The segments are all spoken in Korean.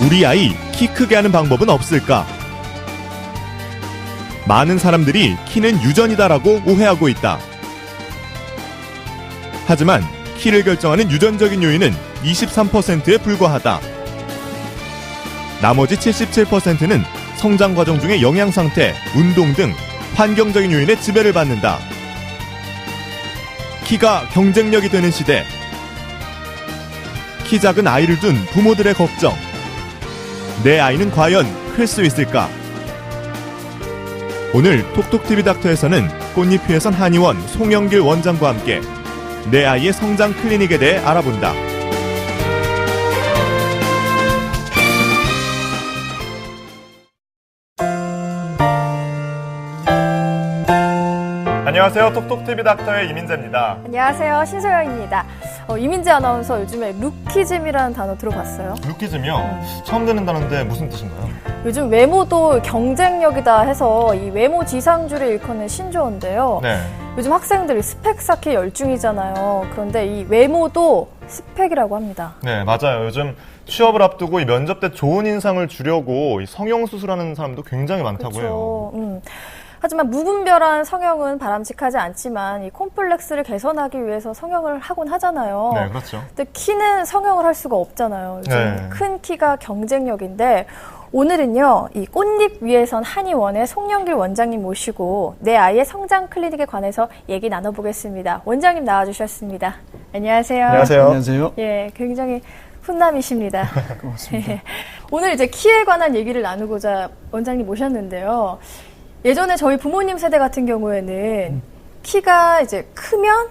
우리 아이 키 크게 하는 방법은 없을까? 많은 사람들이 키는 유전이다라고 오해하고 있다. 하지만 키를 결정하는 유전적인 요인은 23%에 불과하다. 나머지 77%는 성장 과정 중의 영양 상태, 운동 등 환경적인 요인에 지배를 받는다. 키가 경쟁력이 되는 시대. 키 작은 아이를 둔 부모들의 걱정. 내 아이는 과연 클 수 있을까? 오늘 톡톡TV 닥터에서는 꽃잎휘에선 한의원 송영길 원장과 함께 내 아이의 성장 클리닉에 대해 알아본다. 안녕하세요. 톡톡TV 닥터의 이민재입니다. 안녕하세요. 신소영입니다. 이민재 아나운서 요즘에 루키즘이라는 단어 들어봤어요? 루키즘이요? 처음 듣는 단어인데 무슨 뜻인가요? 요즘 외모도 경쟁력이다 해서 이 외모 지상주를 일컫는 신조어인데요. 네. 요즘 학생들이 스펙 쌓기 열중이잖아요. 그런데 이 외모도 스펙이라고 합니다. 네, 맞아요. 요즘 취업을 앞두고 이 면접 때 좋은 인상을 주려고 이 성형수술하는 사람도 굉장히 많다고요. 그렇죠. 하지만 무분별한 성형은 바람직하지 않지만 이 콤플렉스를 개선하기 위해서 성형을 하곤 하잖아요. 네, 그렇죠. 근데 키는 성형을 할 수가 없잖아요. 요즘 네. 큰 키가 경쟁력인데 오늘은요, 이 꽃잎 위에선 한의원의 송영길 원장님 모시고 내 아이의 성장 클리닉에 관해서 얘기 나눠보겠습니다. 원장님 나와주셨습니다. 안녕하세요. 안녕하세요. 안녕하세요. 예, 굉장히 훈남이십니다. 고맙습니다. 오늘 이제 키에 관한 얘기를 나누고자 원장님 모셨는데요. 예전에 저희 부모님 세대 같은 경우에는 키가 이제 크면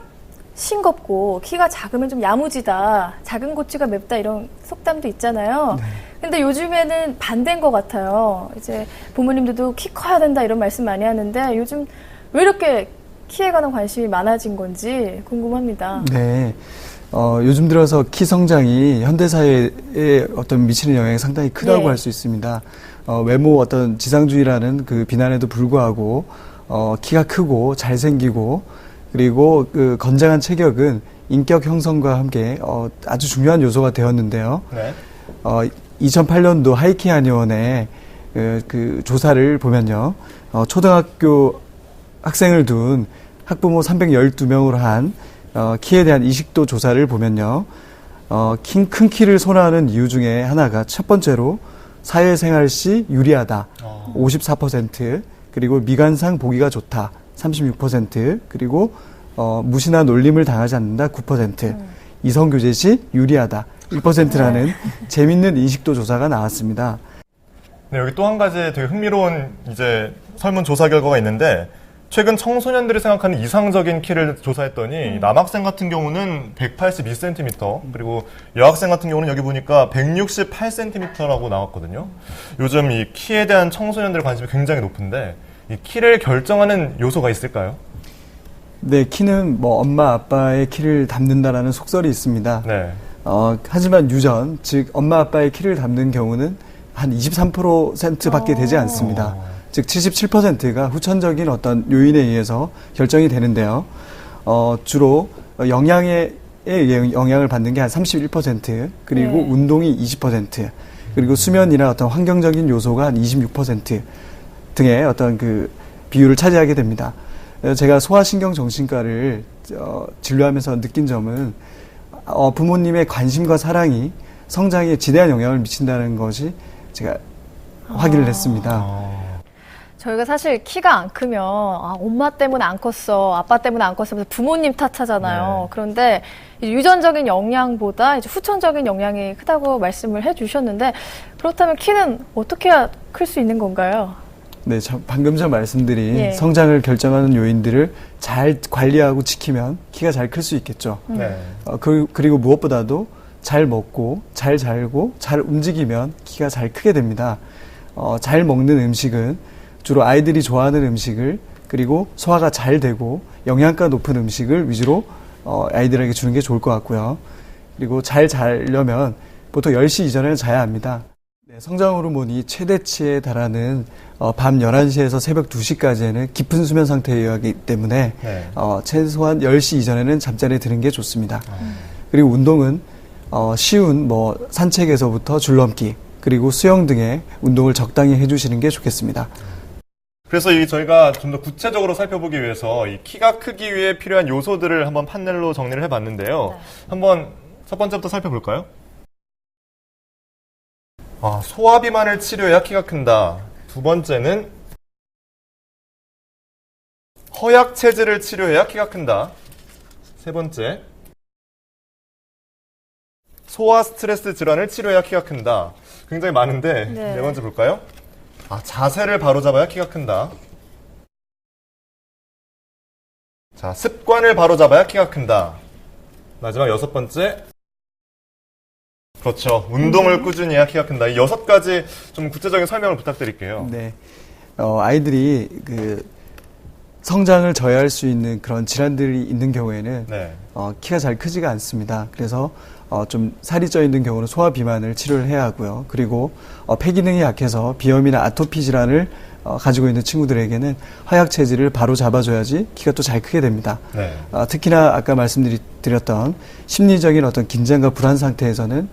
싱겁고 키가 작으면 좀 야무지다, 작은 고추가 맵다 이런 속담도 있잖아요. 네. 근데 요즘에는 반대인 것 같아요. 이제 부모님들도 키 커야 된다 이런 말씀 많이 하는데 요즘 왜 이렇게 키에 관한 관심이 많아진 건지 궁금합니다. 네. 요즘 들어서 키 성장이 현대사회에 어떤 미치는 영향이 상당히 크다고 네. 할 수 있습니다. 외모 어떤 지상주의라는 그 비난에도 불구하고, 키가 크고 잘생기고, 그리고 그 건장한 체격은 인격 형성과 함께, 아주 중요한 요소가 되었는데요. 네. 2008년도 하이키 한의원의 그 조사를 보면요. 초등학교 학생을 둔 학부모 312명으로 한 키에 대한 이식도 조사를 보면요. 큰 키를 선호하는 이유 중에 하나가 첫 번째로 사회생활 시 유리하다 54%, 그리고 미관상 보기가 좋다 36%, 그리고 무시나 놀림을 당하지 않는다 9%, 이성교제 시 유리하다 1%라는 재밌는 인식도 조사가 나왔습니다. 네, 여기 또 한 가지 되게 흥미로운 이제 설문 조사 결과가 있는데 최근 청소년들이 생각하는 이상적인 키를 조사했더니 남학생 같은 경우는 182cm, 그리고 여학생 같은 경우는 여기 보니까 168cm라고 나왔거든요. 요즘 이 키에 대한 청소년들의 관심이 굉장히 높은데 이 키를 결정하는 요소가 있을까요? 네, 키는 뭐 엄마 아빠의 키를 담는다라는 속설이 있습니다. 네. 하지만 유전, 즉 엄마 아빠의 키를 담는 경우는 한 23%밖에 되지 않습니다. 즉 77%가 후천적인 어떤 요인에 의해서 결정이 되는데요. 주로 영양에 영향을 받는 게 한 31%, 그리고 네. 운동이 20%, 그리고 수면이나 어떤 환경적인 요소가 한 26% 등의 어떤 그 비율을 차지하게 됩니다. 제가 소아신경정신과를 진료하면서 느낀 점은 부모님의 관심과 사랑이 성장에 지대한 영향을 미친다는 것이 제가 확인을 했습니다. 저희가 사실 키가 안 크면 엄마 때문에 안 컸어, 아빠 때문에 안 컸어, 부모님 탓하잖아요. 네. 그런데 이제 유전적인 영향보다 이제 후천적인 영향이 크다고 말씀을 해주셨는데 그렇다면 키는 어떻게 해야 클 수 있는 건가요? 네, 방금 전 말씀드린 예. 성장을 결정하는 요인들을 잘 관리하고 지키면 키가 잘 클 수 있겠죠. 네. 그리고 무엇보다도 잘 먹고, 잘 자고, 잘 움직이면 키가 잘 크게 됩니다. 잘 먹는 음식은 주로 아이들이 좋아하는 음식을, 그리고 소화가 잘 되고 영양가 높은 음식을 위주로 아이들에게 주는 게 좋을 것 같고요. 그리고 잘 자려면 보통 10시 이전에는 자야 합니다. 네, 성장 호르몬이 최대치에 달하는 밤 11시에서 새벽 2시까지는 깊은 수면 상태에 하기 때문에 네. 최소한 10시 이전에는 잠자리에 드는 게 좋습니다. 그리고 운동은 쉬운 산책에서부터 줄넘기, 그리고 수영 등의 운동을 적당히 해주시는 게 좋겠습니다. 그래서 저희가 좀 더 구체적으로 살펴보기 위해서 이 키가 크기 위해 필요한 요소들을 한번 판넬로 정리를 해봤는데요. 네. 한번 첫 번째부터 살펴볼까요? 소화 비만을 치료해야 키가 큰다. 두 번째는 허약 체질을 치료해야 키가 큰다. 세 번째, 소아 스트레스 질환을 치료해야 키가 큰다. 굉장히 많은데 네. 네 번째 볼까요? 자세를 바로잡아야 키가 큰다. 자, 습관을 바로잡아야 키가 큰다. 마지막 여섯 번째, 그렇죠. 운동을 꾸준히 해야 키가 큰다. 이 6가지 좀 구체적인 설명을 부탁드릴게요. 네. 아이들이 성장을 저해할 수 있는 그런 질환들이 있는 경우에는 네. 키가 잘 크지가 않습니다. 그래서 좀 살이 쪄 있는 경우는 소화 비만을 치료를 해야 하고요. 그리고 폐 기능이 약해서 비염이나 아토피 질환을 가지고 있는 친구들에게는 허약 체질을 바로 잡아줘야지 키가 또 잘 크게 됩니다. 네. 특히나 아까 말씀드렸던 심리적인 어떤 긴장과 불안 상태에서는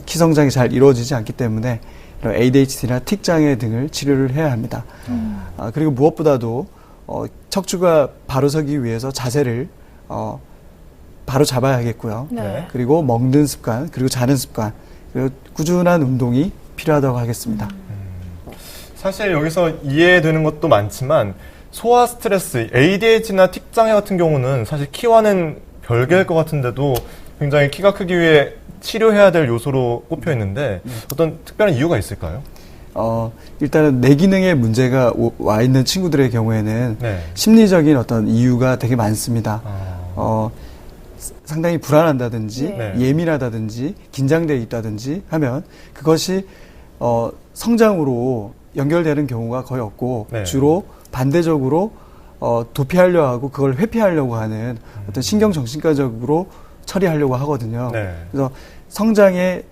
키 성장이 잘 이루어지지 않기 때문에 이런 ADHD나 틱 장애 등을 치료를 해야 합니다. 그리고 무엇보다도 척추가 바로 서기 위해서 자세를 바로 잡아야 하겠고요. 네. 그리고 먹는 습관, 그리고 자는 습관, 그리고 꾸준한 운동이 필요하다고 하겠습니다. 사실 여기서 이해되는 것도 많지만 소아 스트레스, ADHD나 틱 장애 같은 경우는 사실 키와는 별개일 것 같은데도 굉장히 키가 크기 위해 치료해야 될 요소로 꼽혀 있는데 어떤 특별한 이유가 있을까요? 일단은 뇌 기능에 문제가 와 있는 친구들의 경우에는 네. 심리적인 어떤 이유가 되게 많습니다. 상당히 불안한다든지 네. 예민하다든지 긴장되어 있다든지 하면 그것이 성장으로 연결되는 경우가 거의 없고 네. 주로 주로 반대적으로 도피하려고 하고 그걸 회피하려고 하는 어떤 신경 정신과적으로 처리하려고 하거든요. 네. 그래서 성장에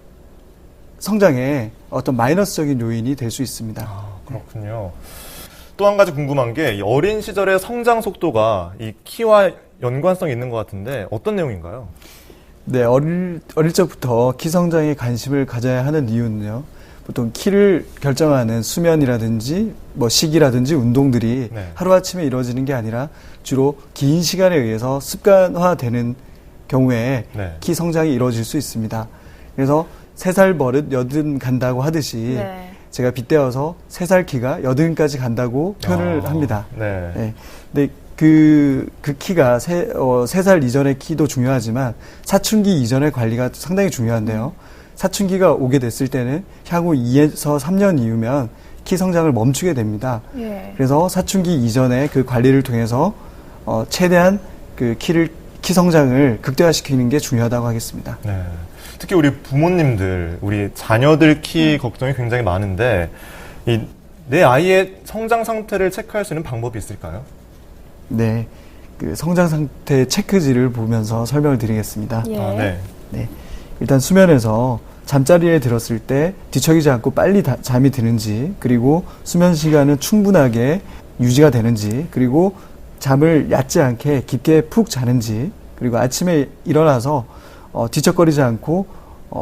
어떤 마이너스적인 요인이 될 수 있습니다. 그렇군요. 또 한 가지 궁금한 게 어린 시절의 성장 속도가 이 키와 연관성이 있는 것 같은데 어떤 내용인가요? 네, 어릴 적부터 키 성장에 관심을 가져야 하는 이유는요. 보통 키를 결정하는 수면이라든지 식이라든지 운동들이 네. 하루아침에 이루어지는 게 아니라 주로 긴 시간에 의해서 습관화되는 경우에 네. 키 성장이 이루어질 수 있습니다. 그래서 3살 버릇 80 간다고 하듯이 네. 제가 빗대어서 3살 키가 80까지 간다고 표현을 합니다. 네. 네. 근데 그 키가 3살 이전의 키도 중요하지만 사춘기 이전의 관리가 상당히 중요한데요. 사춘기가 오게 됐을 때는 향후 2에서 3년 이후면 키 성장을 멈추게 됩니다. 예. 그래서 사춘기 이전에 그 관리를 통해서 최대한 키 성장을 극대화시키는 게 중요하다고 하겠습니다. 네. 특히 우리 부모님들, 우리 자녀들 키 걱정이 굉장히 많은데 내 아이의 성장 상태를 체크할 수 있는 방법이 있을까요? 네. 그 성장 상태 체크지를 보면서 설명을 드리겠습니다. 예. 네. 네. 일단 수면에서 잠자리에 들었을 때 뒤척이지 않고 빨리 잠이 드는지, 그리고 수면 시간은 충분하게 유지가 되는지, 그리고 잠을 얕지 않게 깊게 푹 자는지, 그리고 아침에 일어나서 뒤척거리지 않고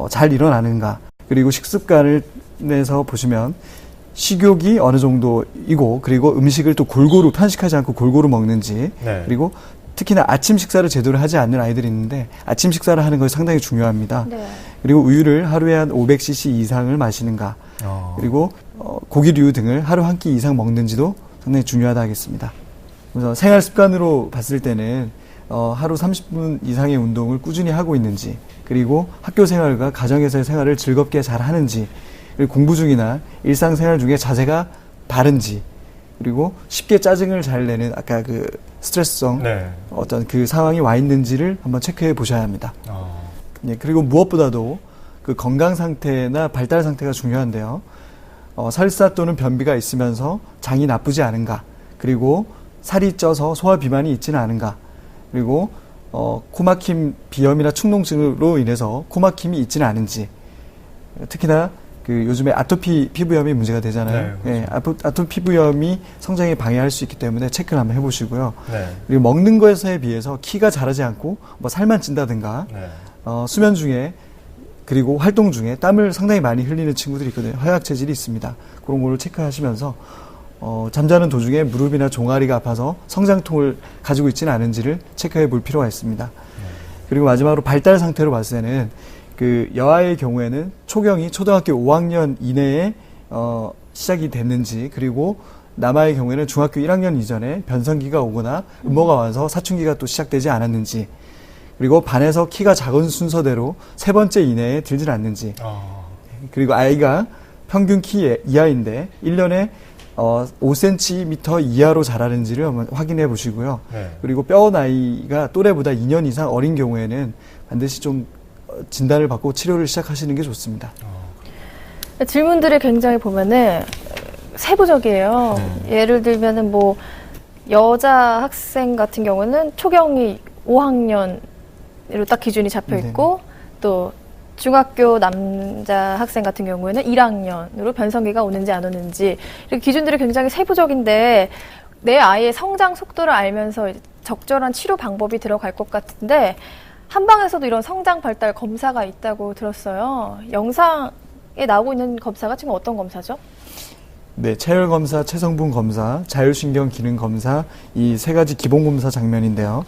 잘 일어나는가, 그리고 식습관을 내서 보시면 식욕이 어느 정도이고, 그리고 음식을 또 골고루 편식하지 않고 골고루 먹는지, 네. 그리고 특히나 아침 식사를 제대로 하지 않는 아이들이 있는데 아침 식사를 하는 것이 상당히 중요합니다. 네. 그리고 우유를 하루에 한 500cc 이상을 마시는가, 그리고 고기류 등을 하루 한 끼 이상 먹는지도 상당히 중요하다 하겠습니다. 그래서 생활 습관으로 봤을 때는 하루 30분 이상의 운동을 꾸준히 하고 있는지, 그리고 학교 생활과 가정에서의 생활을 즐겁게 잘 하는지, 그리고 공부 중이나 일상생활 중에 자세가 바른지, 그리고 쉽게 짜증을 잘 내는 아까 그 스트레스성 네. 어떤 그 상황이 와 있는지를 한번 체크해 보셔야 합니다. 네, 그리고 무엇보다도 그 건강 상태나 발달 상태가 중요한데요. 설사 또는 변비가 있으면서 장이 나쁘지 않은가, 그리고 살이 쪄서 소화 비만이 있지는 않은가, 그리고 코막힘, 비염이나 축농증으로 인해서 코막힘이 있지는 않은지, 특히나 그 요즘에 아토피 피부염이 문제가 되잖아요. 네, 그렇죠. 아토피 피부염이 성장에 방해할 수 있기 때문에 체크를 한번 해보시고요. 네. 그리고 먹는 것에 비해서 키가 자라지 않고 살만 찐다든가, 네. 수면 중에 그리고 활동 중에 땀을 상당히 많이 흘리는 친구들이 있거든요. 허약 체질이 있습니다. 그런 거를 체크하시면서 잠자는 도중에 무릎이나 종아리가 아파서 성장통을 가지고 있지는 않은지를 체크해 볼 필요가 있습니다. 그리고 마지막으로 발달 상태로 봤을 때는 그 여아의 경우에는 초경이 초등학교 5학년 이내에 시작이 됐는지, 그리고 남아의 경우에는 중학교 1학년 이전에 변성기가 오거나 음모가 와서 사춘기가 또 시작되지 않았는지, 그리고 반에서 키가 작은 순서대로 세 번째 이내에 들질 않는지, 그리고 아이가 평균 키 이하인데 1년에 5cm 이하로 자라는지를 한번 확인해 보시고요. 네. 그리고 뼈 나이가 또래보다 2년 이상 어린 경우에는 반드시 좀 진단을 받고 치료를 시작하시는 게 좋습니다. 질문들이 굉장히 보면은 세부적이에요. 예를 들면은 뭐 여자 학생 같은 경우는 초경이 5학년으로 딱 기준이 잡혀 있고, 또 중학교 남자 학생 같은 경우에는 1학년으로 변성기가 오는지 안 오는지, 이렇게 기준들이 굉장히 세부적인데 내 아이의 성장 속도를 알면서 적절한 치료 방법이 들어갈 것 같은데, 한방에서도 이런 성장 발달 검사가 있다고 들었어요. 영상에 나오고 있는 검사가 지금 어떤 검사죠? 네, 체열 검사, 체성분 검사, 자율신경 기능 검사, 이 세 가지 기본 검사 장면인데요.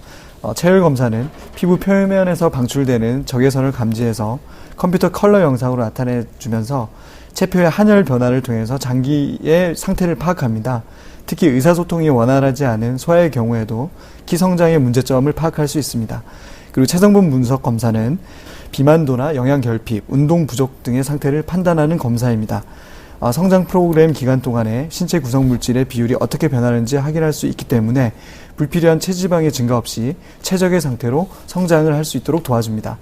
체열 검사는 피부 표면에서 방출되는 적외선을 감지해서 컴퓨터 컬러 영상으로 나타내 주면서 체표의 한열 변화를 통해서 장기의 상태를 파악합니다. 특히 의사소통이 원활하지 않은 소아의 경우에도 키 성장의 문제점을 파악할 수 있습니다. 그리고 체성분 분석 검사는 비만도나 영양 결핍, 운동 부족 등의 상태를 판단하는 검사입니다. 성장 프로그램 기간 동안에 신체 구성 물질의 비율이 어떻게 변하는지 확인할 수 있기 때문에 불필요한 체지방의 증가 없이 최적의 상태로 성장을 할 수 있도록 도와줍니다.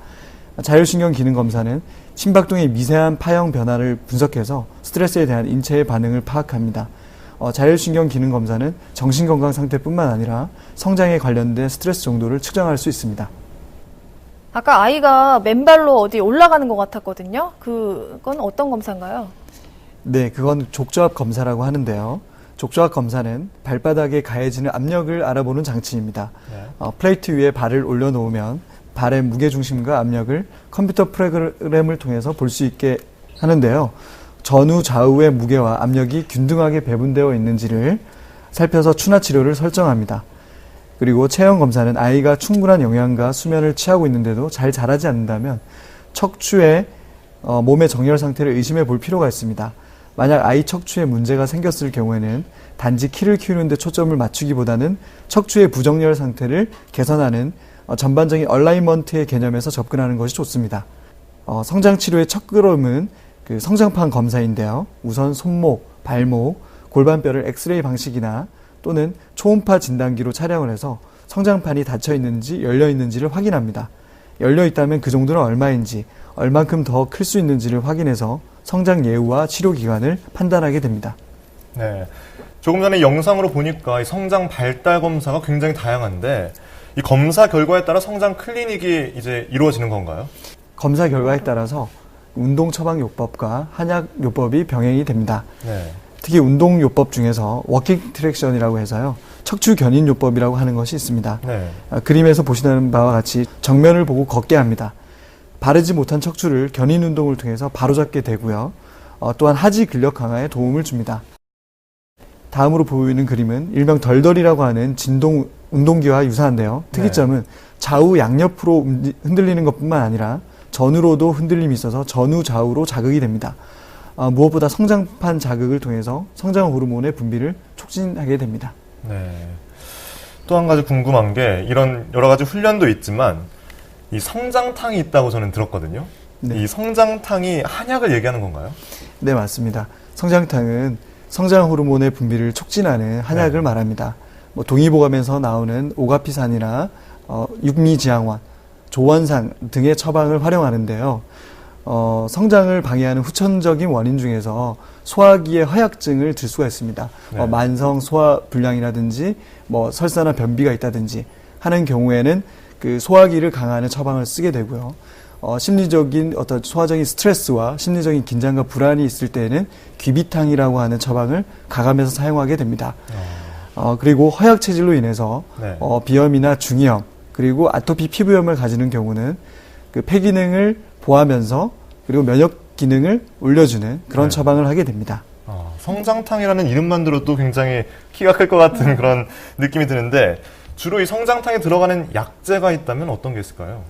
자율신경 기능 검사는 심박동의 미세한 파형 변화를 분석해서 스트레스에 대한 인체의 반응을 파악합니다. 자율신경 기능 검사는 정신건강 상태뿐만 아니라 성장에 관련된 스트레스 정도를 측정할 수 있습니다. 아까 아이가 맨발로 어디 올라가는 것 같았거든요. 그건 어떤 검사인가요? 네, 그건 족저압 검사라고 하는데요. 족저압 검사는 발바닥에 가해지는 압력을 알아보는 장치입니다. 플레이트 위에 발을 올려놓으면 발의 무게중심과 압력을 컴퓨터 프로그램을 통해서 볼 수 있게 하는데요. 전후 좌우의 무게와 압력이 균등하게 배분되어 있는지를 살펴서 추나 치료를 설정합니다. 그리고 체형 검사는 아이가 충분한 영양과 수면을 취하고 있는데도 잘 자라지 않는다면 척추의 몸의 정렬 상태를 의심해 볼 필요가 있습니다. 만약 아이 척추에 문제가 생겼을 경우에는 단지 키를 키우는 데 초점을 맞추기보다는 척추의 부정렬 상태를 개선하는 전반적인 얼라이먼트의 개념에서 접근하는 것이 좋습니다. 성장치료의 첫 걸음은 그 성장판 검사인데요. 우선 손목, 발목, 골반뼈를 엑스레이 방식이나 또는 초음파 진단기로 촬영을 해서 성장판이 닫혀 있는지 열려 있는지를 확인합니다. 열려 있다면 그 정도는 얼마인지, 얼만큼 더 클 수 있는지를 확인해서 성장 예후와 치료 기간을 판단하게 됩니다. 네. 조금 전에 영상으로 보니까 이 성장 발달 검사가 굉장히 다양한데, 이 검사 결과에 따라 성장 클리닉이 이제 이루어지는 건가요? 검사 결과에 따라서 운동 처방 요법과 한약 요법이 병행이 됩니다. 네. 특히 운동 요법 중에서 워킹 트랙션이라고 해서요, 척추 견인 요법이라고 하는 것이 있습니다. 네. 그림에서 보시는 바와 같이 정면을 보고 걷게 합니다. 바르지 못한 척추를 견인 운동을 통해서 바로잡게 되고요. 또한 하지 근력 강화에 도움을 줍니다. 다음으로 보이는 그림은 일명 덜덜이라고 하는 진동 운동기와 유사한데요. 특이점은 좌우 양옆으로 흔들리는 것뿐만 아니라 전으로도 흔들림이 있어서 전후 좌우로 자극이 됩니다. 무엇보다 성장판 자극을 통해서 성장 호르몬의 분비를 촉진하게 됩니다. 네. 또 한 가지 궁금한 게, 이런 여러 가지 훈련도 있지만 이 성장탕이 있다고 저는 들었거든요. 네. 이 성장탕이 한약을 얘기하는 건가요? 네, 맞습니다. 성장탕은 성장 호르몬의 분비를 촉진하는 한약을 네. 말합니다. 동의보감에서 나오는 오가피산이나 육미지향원, 조원산 등의 처방을 활용하는데요. 성장을 방해하는 후천적인 원인 중에서 소화기의 허약증을 들 수가 있습니다. 네. 만성 소화 불량이라든지 설사나 변비가 있다든지 하는 경우에는 그 소화기를 강화하는 처방을 쓰게 되고요. 심리적인 어떤 소화적인 스트레스와 심리적인 긴장과 불안이 있을 때에는 귀비탕이라고 하는 처방을 가감해서 사용하게 됩니다. 그리고 허약 체질로 인해서 네. 비염이나 중이염, 그리고 아토피 피부염을 가지는 경우는 그 폐기능을 보하면서 그리고 면역 기능을 올려주는 그런 네. 처방을 하게 됩니다. 성장탕이라는 이름만 들어도 굉장히 키가 클 것 같은 그런 느낌이 드는데 주로 이 성장탕에 들어가는 약재가 있다면 어떤 게 있을까요?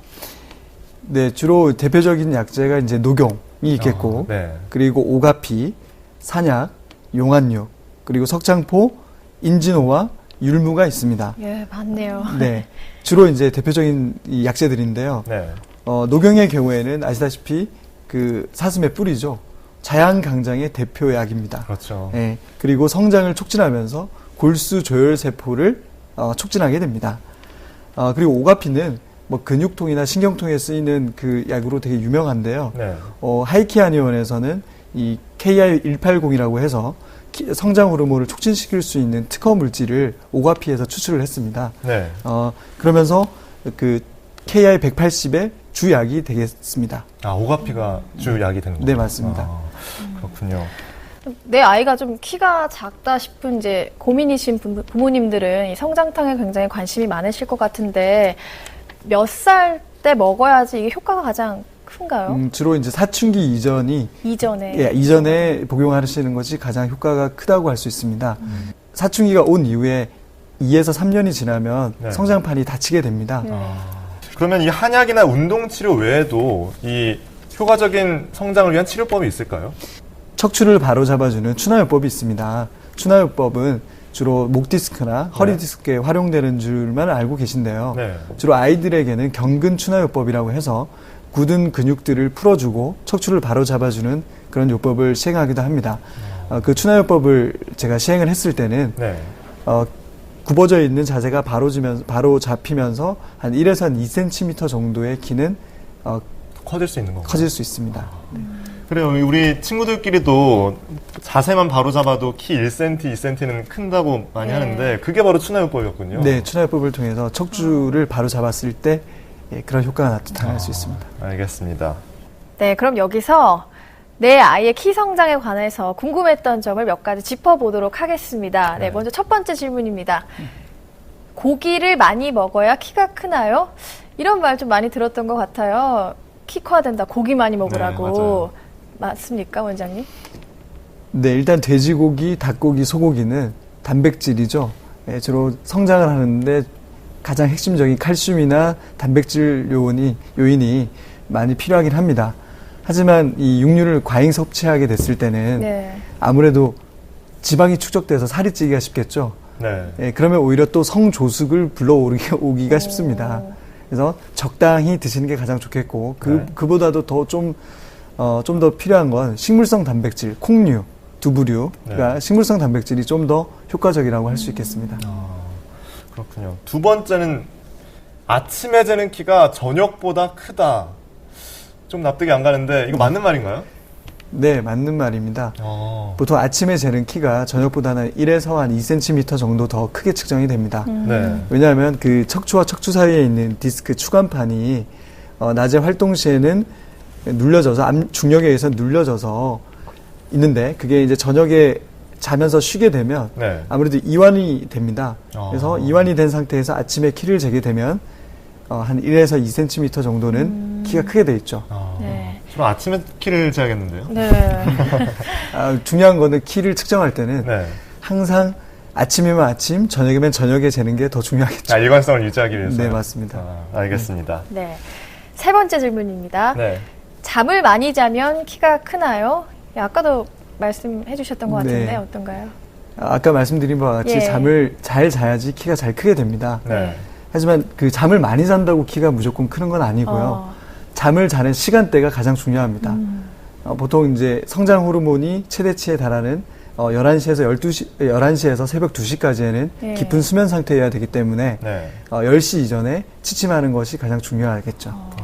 네, 주로 대표적인 약재가 이제 녹용이 있겠고, 네. 그리고 오가피, 산약, 용안육, 그리고 석장포, 인진호와 율무가 있습니다. 예, 맞네요. 네, 주로 이제 대표적인 이 약재들인데요. 네. 녹용의 경우에는 아시다시피 그 사슴의 뿔이죠. 자양강장의 대표약입니다. 그렇죠. 네, 그리고 성장을 촉진하면서 골수 조혈 세포를 촉진하게 됩니다. 그리고 오가피는 뭐 근육통이나 신경통에 쓰이는 그 약으로 되게 유명한데요. 네. 하이키아니원에서는 이 KI180이라고 해서 성장 호르몬을 촉진시킬 수 있는 특허 물질을 오가피에서 추출을 했습니다. 네. 그러면서 그 KI180의 주약이 되겠습니다. 오가피가 주 약이 되는 거죠? 네, 맞습니다. 그렇군요. 내 아이가 좀 키가 작다 싶은 이제 고민이신 부모님들은 이 성장탕에 굉장히 관심이 많으실 것 같은데 몇 살 때 먹어야지 이게 효과가 가장 큰가요? 주로 이제 사춘기 이전에 복용하시는 것이 가장 효과가 크다고 할 수 있습니다. 사춘기가 온 이후에 2에서 3년이 지나면 네. 성장판이 닫히게 됩니다. 네. 그러면 이 한약이나 운동치료 외에도 이 효과적인 성장을 위한 치료법이 있을까요? 척추를 바로 잡아주는 추나요법이 있습니다. 추나요법은 주로 목 디스크나 허리 디스크에 활용되는 줄만 알고 계신데요. 네. 주로 아이들에게는 경근 추나요법이라고 해서 굳은 근육들을 풀어주고 척추를 바로 잡아주는 그런 요법을 시행하기도 합니다. 그 추나요법을 제가 시행을 했을 때는 네. 굽어져 있는 자세가 바로 잡히면서 한 1에서 한 2cm 정도의 키는 커질 수 있는 건가요? 커질 수 있습니다. 그래요. 우리 친구들끼리도 자세만 바로 잡아도 키 1cm, 2cm는 큰다고 많이 네. 하는데 그게 바로 추나요법이었군요. 네, 추나요법을 통해서 척추를 바로 잡았을 때 그런 효과가 나타날 수 있습니다. 알겠습니다. 네, 그럼 여기서 내 아이의 키 성장에 관해서 궁금했던 점을 몇 가지 짚어보도록 하겠습니다. 네, 네. 먼저 첫 번째 질문입니다. 고기를 많이 먹어야 키가 크나요? 이런 말 좀 많이 들었던 것 같아요. 키 커야 된다, 고기 많이 먹으라고. 네, 맞아요. 맞습니까, 원장님? 네, 일단 돼지고기, 닭고기, 소고기는 단백질이죠. 주로 성장을 하는데 가장 핵심적인 칼슘이나 단백질 요인이 많이 필요하긴 합니다. 하지만 이 육류를 과잉 섭취하게 됐을 때는 네. 아무래도 지방이 축적돼서 살이 찌기가 쉽겠죠. 네. 그러면 오히려 또 성조숙을 불러오기가 쉽습니다. 그래서 적당히 드시는 게 가장 좋겠고 그보다도 더 좀 더 필요한 건 식물성 단백질, 콩류, 두부류가 식물성 단백질이 좀 더 효과적이라고 할 수 있겠습니다. 그렇군요. 두 번째는 아침에 재는 키가 저녁보다 크다. 좀 납득이 안 가는데 이거 맞는 말인가요? 네, 맞는 말입니다. 보통 아침에 재는 키가 저녁보다는 1에서 한 2cm 정도 더 크게 측정이 됩니다. 네. 왜냐하면 그 척추와 척추 사이에 있는 디스크 추간판이 낮에 활동 시에는 눌려져서 중력에 의해서 눌려져서 있는데 그게 이제 저녁에 자면서 쉬게 되면 네. 아무래도 이완이 됩니다. 그래서 이완이 된 상태에서 아침에 키를 재게 되면 한 1에서 2cm 정도는 키가 크게 돼 있죠. 네. 주로 아침에 키를 재야겠는데요? 네. 중요한 거는 키를 측정할 때는 네. 항상 아침이면 아침, 저녁이면 저녁에 재는 게 더 중요하겠죠. 일관성을 유지하기 위해서. 네, 맞습니다. 알겠습니다. 네. 세 번째 질문입니다. 네. 잠을 많이 자면 키가 크나요? 아까도 말씀해 주셨던 것 같은데 네. 어떤가요? 아까 말씀드린 바와 같이 예. 잠을 잘 자야지 키가 잘 크게 됩니다. 네. 하지만 그 잠을 많이 잔다고 키가 무조건 크는 건 아니고요. 잠을 자는 시간대가 가장 중요합니다. 보통 이제 성장 호르몬이 최대치에 달하는 11시에서 새벽 2시까지에는 예. 깊은 수면 상태여야 되기 때문에 네. 10시 이전에 취침하는 것이 가장 중요하겠죠.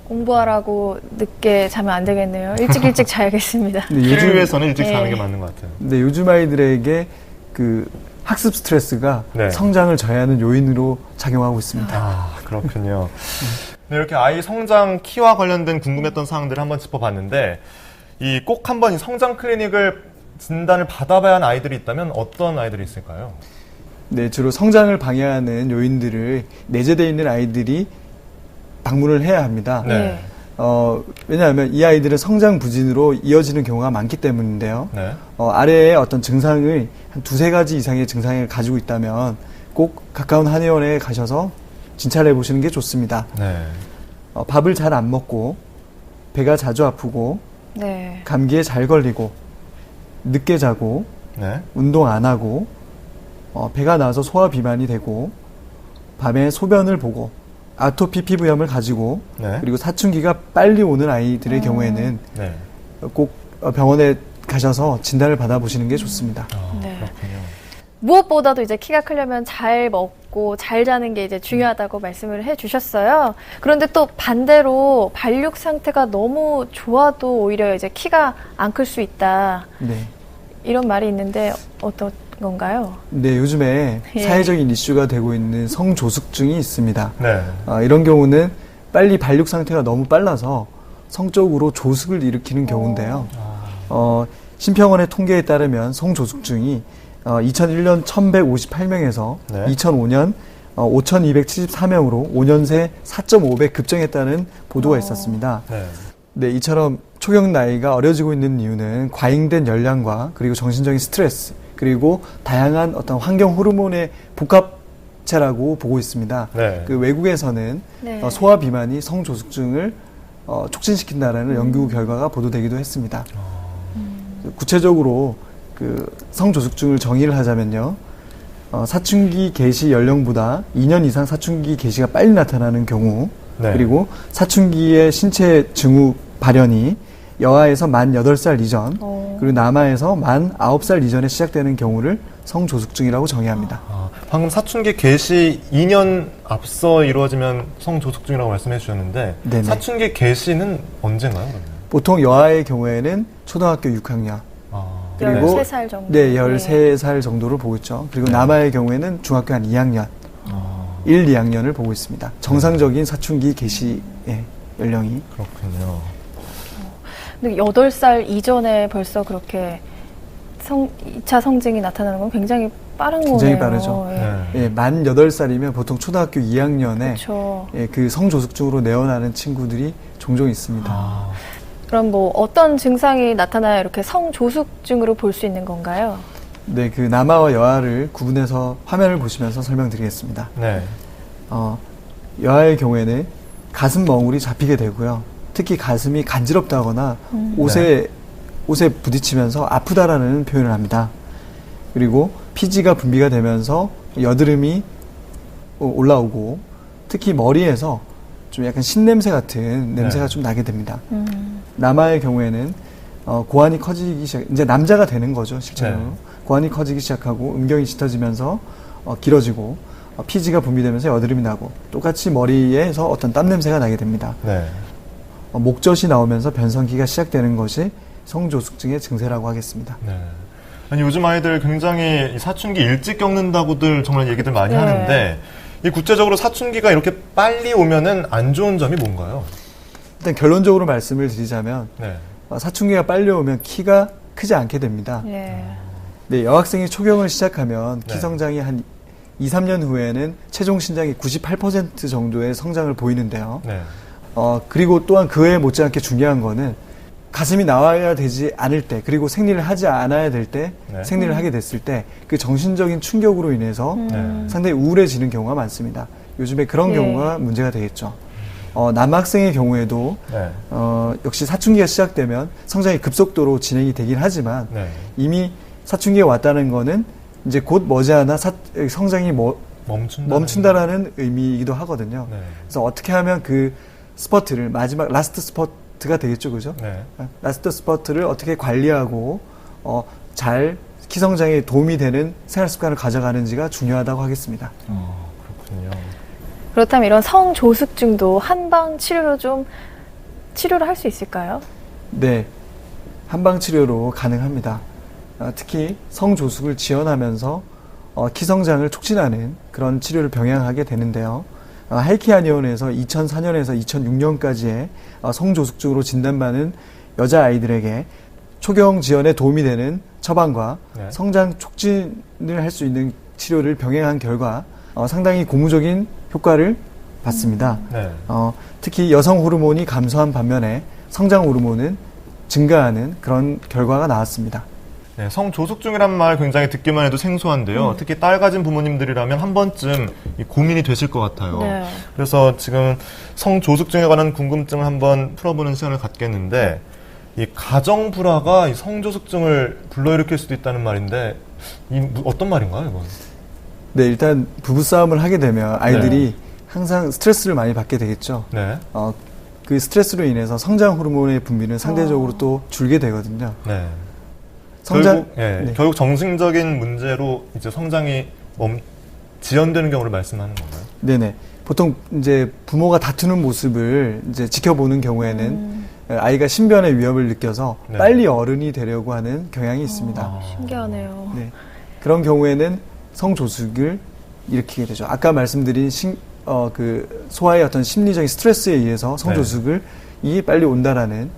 공부하라고 늦게 자면 안 되겠네요. 일찍 자야겠습니다. 근데 키를 위해서는 일찍 네. 자는 게 맞는 것 같아요. 근데 요즘 아이들에게 그 학습 스트레스가 네. 성장을 저해하는 요인으로 작용하고 있습니다. 그렇군요. 네, 이렇게 아이 성장 키와 관련된 궁금했던 사항들을 한번 짚어봤는데 꼭 한번 이 성장 클리닉을 진단을 받아봐야 하는 아이들이 있다면 어떤 아이들이 있을까요? 네, 주로 성장을 방해하는 요인들을 내재되어 있는 아이들이 방문을 해야 합니다. 네. 왜냐하면 이 아이들은 성장 부진으로 이어지는 경우가 많기 때문인데요. 네. 아래에 어떤 증상을 한 두세 가지 이상의 증상을 가지고 있다면 꼭 가까운 한의원에 가셔서 진찰해 보시는 게 좋습니다. 네. 밥을 잘 안 먹고 배가 자주 아프고 네. 감기에 잘 걸리고 늦게 자고 네. 운동 안 하고 배가 나와서 소화 비만이 되고 밤에 소변을 보고 아토피 피부염을 가지고 네. 그리고 사춘기가 빨리 오는 아이들의 경우에는 네. 꼭 병원에 가셔서 진단을 받아보시는 게 좋습니다. 네. 그렇군요. 무엇보다도 이제 키가 크려면 잘 먹고 잘 자는 게 이제 중요하다고 말씀을 해주셨어요. 그런데 또 반대로 발육 상태가 너무 좋아도 오히려 이제 키가 안 클 수 있다. 네. 이런 말이 있는데 어떤 건가요? 네, 요즘에 예. 사회적인 이슈가 되고 있는 성조숙증이 있습니다. 네. 이런 경우는 빨리 발육 상태가 너무 빨라서 성적으로 조숙을 일으키는 경우인데요. 심평원의 통계에 따르면 성조숙증이 2001년 1158명에서 네. 2005년 5274명으로 5년 새 4.5배 급증했다는 보도가 있었습니다. 네. 네, 이처럼 초경 나이가 어려지고 있는 이유는 과잉된 열량과 그리고 정신적인 스트레스 그리고 다양한 어떤 환경 호르몬의 복합체라고 보고 있습니다. 네. 그 외국에서는 네. 소화 비만이 성조숙증을 촉진시킨다라는 연구 결과가 보도되기도 했습니다. 구체적으로 그 성조숙증을 정의를 하자면요, 사춘기 개시 연령보다 2년 이상 사춘기 개시가 빨리 나타나는 경우, 네. 그리고 사춘기의 신체 징후 발현이 여아에서 만 8살 이전, 그리고 남아에서 만 9살 이전에 시작되는 경우를 성조숙증이라고 정의합니다. 방금 사춘기 개시 2년 앞서 이루어지면 성조숙증이라고 말씀해 주셨는데 네네. 사춘기 개시는 언젠가요? 그러면? 보통 여아의 경우에는 초등학교 6학년, 그리고 13살 정도. 네, 13살 정도를 보고 있죠. 그리고 네. 남아의 경우에는 중학교 한 2학년, 1, 2학년을 보고 있습니다. 정상적인 사춘기 개시의 연령이. 그렇군요. 근데 8살 이전에 벌써 그렇게 2차 성징이 나타나는 건 굉장히 빠른 굉장히 거네요. 빠르죠. 예. 네. 예, 만 8살이면 보통 초등학교 2학년에 그렇죠. 그 성조숙증으로 내원하는 친구들이 종종 있습니다. 그럼 뭐 어떤 증상이 나타나야 이렇게 성조숙증으로 볼 수 있는 건가요? 네, 그 남아와 여아를 구분해서 화면을 보시면서 설명드리겠습니다. 네. 여아의 경우에는 가슴 멍울이 잡히게 되고요. 특히 가슴이 간지럽다거나 옷에 부딪히면서 아프다라는 표현을 합니다. 그리고 피지가 분비가 되면서 여드름이 올라오고 특히 머리에서 좀 약간 신냄새 같은 냄새가 네. 좀 나게 됩니다. 남아의 경우에는 고환이 커지기 이제 남자가 되는 거죠, 실제로. 네. 고환이 커지기 시작하고 음경이 짙어지면서 길어지고 피지가 분비되면서 여드름이 나고 똑같이 머리에서 어떤 땀 냄새가 나게 됩니다. 네. 목젖이 나오면서 변성기가 시작되는 것이 성조숙증의 증세라고 하겠습니다. 네. 아니, 요즘 아이들 굉장히 이 사춘기 일찍 겪는다고들 정말 얘기들 많이 네. 하는데 이 구체적으로 사춘기가 이렇게 빨리 오면은 안 좋은 점이 뭔가요? 일단 결론적으로 말씀을 드리자면 네. 사춘기가 빨리 오면 키가 크지 않게 됩니다. 예. 네, 여학생이 초경을 시작하면 키 네. 성장이 한 2, 3년 후에는 체중 신장이 98% 정도의 성장을 보이는데요. 네. 그리고 또한 그에 못지않게 중요한 거는 가슴이 나와야 되지 않을 때, 그리고 생리를 하지 않아야 될 때, 네. 생리를 하게 됐을 때, 그 정신적인 충격으로 인해서 네. 상당히 우울해지는 경우가 많습니다. 요즘에 그런 예. 경우가 문제가 되겠죠. 남학생의 경우에도, 네. 역시 사춘기가 시작되면 성장이 급속도로 진행이 되긴 하지만, 네. 이미 사춘기가 왔다는 거는 이제 곧 머지않아 성장이 멈춘다라는 의미이기도 하거든요. 네. 그래서 어떻게 하면 그 스퍼트를 마지막 라스트 스퍼트가 되겠죠, 그죠? 네. 라스트 스퍼트를 어떻게 관리하고 잘 키성장에 도움이 되는 생활 습관을 가져가는지가 중요하다고 하겠습니다. 그렇군요. 그렇다면 이런 성조숙증도 한방 치료로 좀 치료를 할 수 있을까요? 네, 한방 치료로 가능합니다. 특히 성조숙을 지원하면서 키성장을 촉진하는 그런 치료를 병행하게 되는데요. 하이키 한의원에서 2004년에서 2006년까지의 성조숙증으로 진단받은 여자아이들에게 초경 지원에 도움이 되는 처방과 네. 성장 촉진을 할 수 있는 치료를 병행한 결과 상당히 고무적인 효과를 봤습니다. 네. 특히 여성 호르몬이 감소한 반면에 성장 호르몬은 증가하는 그런 결과가 나왔습니다. 네, 성조숙증이란 말 굉장히 듣기만 해도 생소한데요. 특히 딸 가진 부모님들이라면 한 번쯤 이 고민이 되실 것 같아요. 네. 그래서 지금 성조숙증에 관한 궁금증을 한번 풀어보는 시간을 갖겠는데, 이 가정 불화가 이 성조숙증을 불러일으킬 수도 있다는 말인데, 어떤 말인가요, 이건? 네, 일단 부부싸움을 하게 되면 아이들이 항상 스트레스를 많이 받게 되겠죠. 네. 그 스트레스로 인해서 성장 호르몬의 분비는 상대적으로 또 줄게 되거든요. 네. 성장, 결국, 결국 정신적인 문제로 이제 성장이 지연되는 경우를 말씀하는 건가요? 네네. 보통 이제 부모가 다투는 모습을 이제 지켜보는 경우에는 아이가 신변의 위협을 느껴서 네. 빨리 어른이 되려고 하는 경향이 있습니다. 신기하네요. 네. 그런 경우에는 성조숙을 일으키게 되죠. 아까 말씀드린 그 소아의 어떤 심리적인 스트레스에 의해서 성조숙을 이게 빨리 온다라는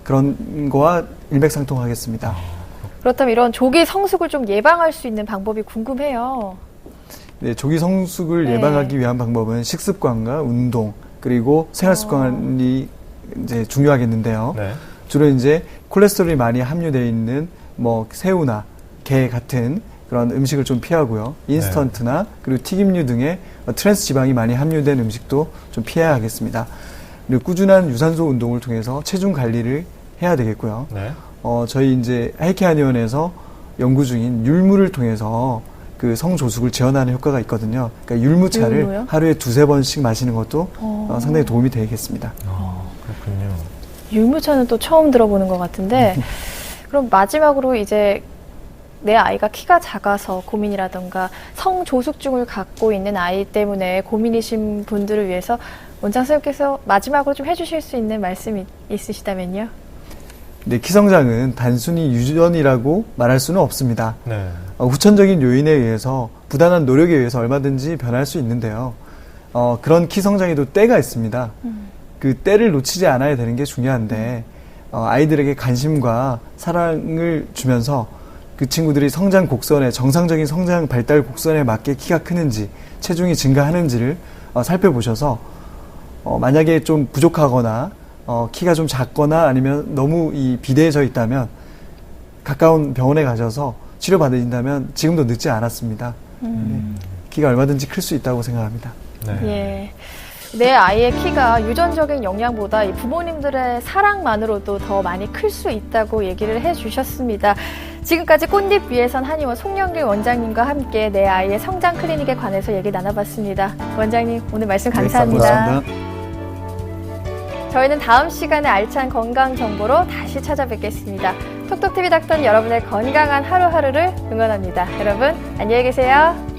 그런 거와 일맥상통하겠습니다. 그렇다면 이런 조기 성숙을 좀 예방할 수 있는 방법이 궁금해요. 네, 조기 성숙을 네. 예방하기 위한 방법은 식습관과 운동 그리고 생활 습관이 이제 중요하겠는데요. 네. 주로 이제 콜레스테롤이 많이 함유되어 있는 뭐 새우나 게 같은 그런 음식을 좀 피하고요. 인스턴트나 그리고 튀김류 등의 트랜스 지방이 많이 함유된 음식도 좀 피해야 하겠습니다. 그리고 꾸준한 유산소 운동을 통해서 체중 관리를 해야 되겠고요. 네. 저희 이제 하이케아니원에서 연구 중인 율무를 통해서 그 성조숙을 지원하는 효과가 있거든요. 그러니까 율무차를 율무요? 하루에 2-3번씩 마시는 것도 상당히 도움이 되겠습니다. 그렇군요. 율무차는 또 처음 들어보는 것 같은데 그럼 마지막으로 이제 내 아이가 키가 작아서 고민이라던가 성조숙증을 갖고 있는 아이 때문에 고민이신 분들을 위해서 원장 선생님께서 마지막으로 좀 해주실 수 있는 말씀이 있으시다면요? 네, 키 성장은 단순히 유전이라고 말할 수는 없습니다. 네. 후천적인 요인에 의해서 부단한 노력에 의해서 얼마든지 변할 수 있는데요. 그런 키 성장에도 때가 있습니다. 그 때를 놓치지 않아야 되는 게 중요한데 아이들에게 관심과 사랑을 주면서 그 친구들이 성장 곡선에 정상적인 성장 발달 곡선에 맞게 키가 크는지 체중이 증가하는지를 살펴보셔서 만약에 좀 부족하거나 키가 좀 작거나 아니면 너무 비대해져 있다면 가까운 병원에 가셔서 치료받으신다면 지금도 늦지 않았습니다. 네. 키가 얼마든지 클 수 있다고 생각합니다. 네. 예. 내 아이의 키가 유전적인 영향보다 이 부모님들의 사랑만으로도 더 많이 클 수 있다고 얘기를 해주셨습니다. 지금까지 꽃잎 위에선 한의원 송영길 원장님과 함께 내 아이의 성장 클리닉에 관해서 얘기 나눠봤습니다. 원장님 오늘 말씀 감사합니다. 네, 감사합니다. 저희는 다음 시간에 알찬 건강 정보로 다시 찾아뵙겠습니다. 톡톡TV 닥터는 여러분의 건강한 하루하루를 응원합니다. 여러분 안녕히 계세요.